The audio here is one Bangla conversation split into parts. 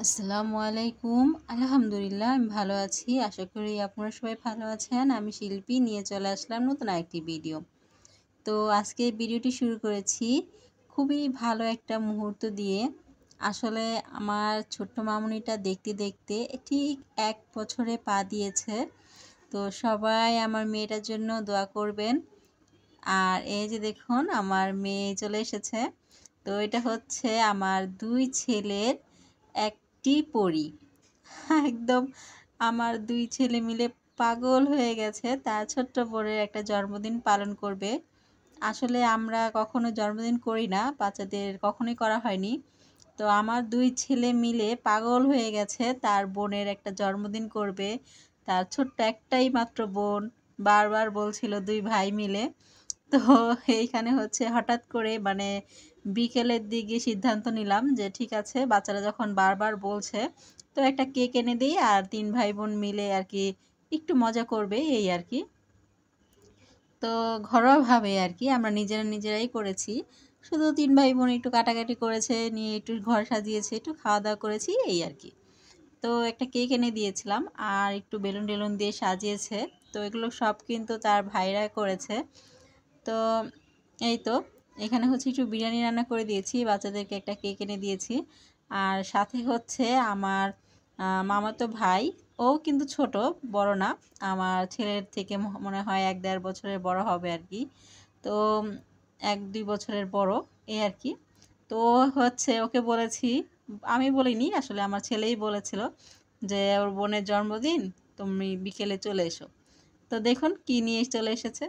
আসসালামু আলাইকুম। আলহামদুলিল্লাহ আমি ভালো আছি। আশা করি আপনারা সবাই ভালো আছেন। আমি শিল্পী নিয়ে চলে আসলাম নতুন আরেকটি ভিডিও। তো আজকে ভিডিওটি শুরু করেছি খুবই ভালো একটা মুহূর্ত দিয়ে। আসলে আমার ছোট্ট মামুনিটা দেখতে দেখতে ঠিক ১ বছরে পা দিয়েছে। তো সবাই আমার মেয়েটার জন্য দোয়া করবেন। আর এই যে দেখুন আমার মেয়ে চলে এসেছে। তো এটা হচ্ছে আমার ২ ছেলের একটি পরী। একদম আমার ২ ছেলে মিলে পাগল হয়ে গেছে তার ছোট্ট বোনের একটা জন্মদিন পালন করবে। আসলে আমরা কখনো জন্মদিন করি না, বাচ্চাদের কখনোই করা হয়নি। তো আমার ২ ছেলে মিলে পাগল হয়ে গেছে তার বোনের একটা জন্মদিন করবে। তার ছোট্ট একটাই মাত্র বোন, বারবার বলছিল ২ ভাই মিলে। তো এইখানে হচ্ছে হঠাৎ করে মানে বিকেলের দিকে সিদ্ধান্ত নিলাম যে ঠিক আছে বাচ্চারা যখন বারবার বলছে তো একটা কেক এনে দিই আর ৩ ভাই বোন মিলে আর কি একটু মজা করবে এই আর কি। তো ঘরোয়াভাবে আর কি আমরা নিজেরাই করেছি। শুধু ৩ ভাই বোন একটু কাটাকাটি করেছে, নিয়ে একটু ঘর সাজিয়েছে, একটু খাওয়া দাওয়া করেছি এই আর কি। তো একটা কেক এনে দিয়েছিলাম আর একটু বেলুন টেলুন দিয়ে সাজিয়েছে। তো এগুলো সব কিন্তু তার ভাইরা করেছে। তো এই তো এখানে হচ্ছে একটু বিরিয়ানি রান্না করে দিয়েছি, বাচ্চাদেরকে একটা কেক এনে দিয়েছি। আর সাথে হচ্ছে আমার মামাতো ভাই, ও কিন্তু ছোট, বড় না। আমার ছেলের থেকে মনে হয় ১-১.৫ বছরের বড় হবে আর কি। তো ১-২ বছরের বড় এই আর কি। তো হচ্ছে ওকে বলেছি, আমি বলিনি আসলে আমার ছেলেই বলেছিল যে ওর বোনের জন্মদিন, তুমি বিকেলে চলে এসো। তো দেখুন কি নিয়ে চলে এসেছে।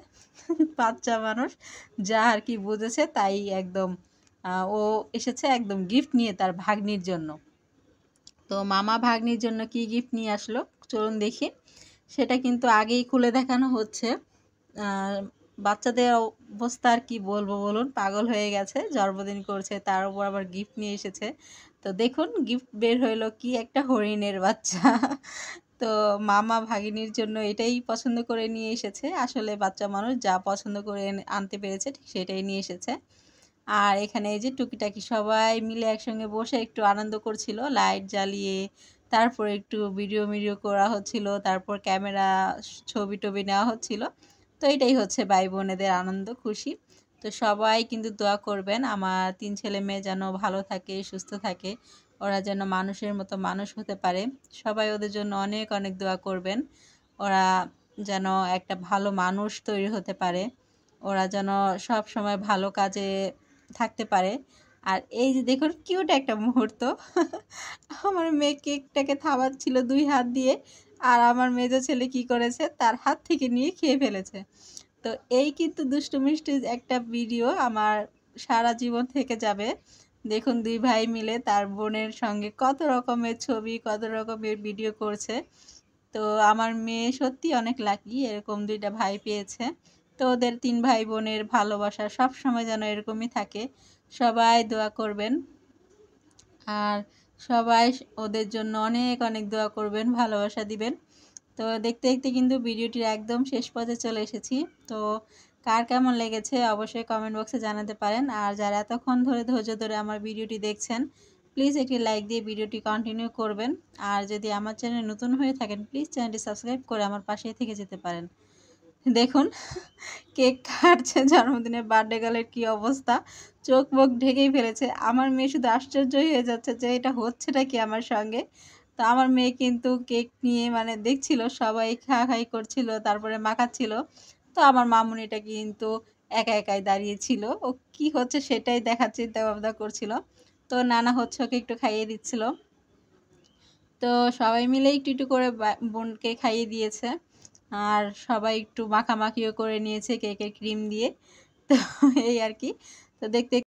বাচ্চা মানুষ যা আর কি বুঝেছে তাই একদম ও এসেছে একদম গিফট নিয়ে তার ভাগ্নির জন্য। তো মামা ভাগ্নির জন্য কি গিফট নিয়ে আসলো চলুন দেখি। সেটা কিন্তু আগেই খুলে দেখানো হচ্ছে। বাচ্চাদের অবস্থা আর কি বলবো বলুন, পাগল হয়ে গেছে, জন্মদিন করছে তার উপর আবার গিফট নিয়ে এসেছে। তো দেখুন গিফট বের হইলো কি একটা হরিণের বাচ্চা। তো মামা ভাগিনীর জন্য এটাই পছন্দ করে নিয়ে এসেছে। আসলে বাচ্চা মানুষ যা পছন্দ করে আনতে পেরেছে ঠিক সেটাই নিয়ে এসেছে। আর এখানে এই যে টুকিটাকি সবাই মিলে একসঙ্গে বসে একটু আনন্দ করছিল লাইট জ্বালিয়ে। তারপর একটু ভিডিও করা হচ্ছিল, তারপর ক্যামেরা ছবি টবি নেওয়া হচ্ছিল। তো এটাই হচ্ছে ভাই বোনেদের আনন্দ খুশি। তো সবাই কিন্তু দোয়া করবেন আমার ৩ ছেলে মেয়ে যেন ভালো থাকে, সুস্থ থাকে, ওরা যেন মানুষের মতো মানুষ হতে পারে। সবাই ওদের জন্য অনেক অনেক দোয়া করবেন। ওরা যেন একটা ভালো মানুষ তৈরি হতে পারে, ওরা যেন সব সময় ভালো কাজে থাকতে পারে। আর এই যে দেখুন কিউট একটা মুহূর্ত। আমার মেয়ে কেকটাকে থামাচ্ছিল ২ হাত দিয়ে। আর আমার মেজো ছেলে কি করেছে তার হাত থেকে নিয়ে খেয়ে ফেলেছে। তো এই কিন্তু দুষ্টু মিষ্টি একটা ভিডিও আমার সারা জীবন থেকে যাবে। দেখুন ২ ভাই মিলে তার বোনের সঙ্গে কত রকমের ছবি, কত রকমের ভিডিও করছে। তো আমার মেয়ে সত্যিই অনেক লাকি এরকম ২ টা ভাই পেয়েছে। তো ওদের ৩ ভাই বোনের ভালোবাসা সবসময় যেন এরকমই থাকে। সবাই দোয়া করবেন। আর সবাই ওদের জন্য অনেক অনেক দোয়া করবেন, ভালোবাসা দিবেন। তো দেখতে দেখতে কিন্তু ভিডিওটির একদম শেষ পর্যায়ে চলে এসেছি। তো কার কেমন লেগেছে অবশ্যই কমেন্ট বক্সে জানাতে পারেন। আর যারা এতক্ষণ ধরে ধৈর্য ধরে আমার ভিডিওটি দেখছেন প্লিজ একটি লাইক দিয়ে ভিডিওটি কন্টিনিউ করবেন। আর যদি আমার চ্যানেল নতুন হয়ে থাকেন প্লিজ চ্যানেলটি সাবস্ক্রাইব করে আমার পাশেই থেকে যেতে পারেন। দেখুন কেক কাটছে, জন্মদিনের বার্থডে গার্লের কি অবস্থা, চোখ মুখ ঢেকেই ফেলেছে। আমার মেয়ে শুধু আশ্চর্যই হয়ে যাচ্ছে যে এটা হচ্ছেটা কি আমার সঙ্গে। তো আমার মেয়ে কিন্তু কেক নিয়ে মানে দেখছিল সবাই খাই করছিল, তারপরে মাখাচ্ছিল। তো আমার মামুনিটা কিন্তু একাই দাঁড়িয়েছিল, ও কি হচ্ছে সেটাই দেখার চিন্তা ভাবনা করছিল। তো নানা হচ্ছে ওকে একটু খাইয়ে দিচ্ছিল। তো সবাই মিলে একটু করে বোনকে খাইয়ে দিয়েছে। আর সবাই একটু মাখামাখিও করে নিয়েছে কেকের ক্রিম দিয়ে। তো এই আর কি। তো দেখতে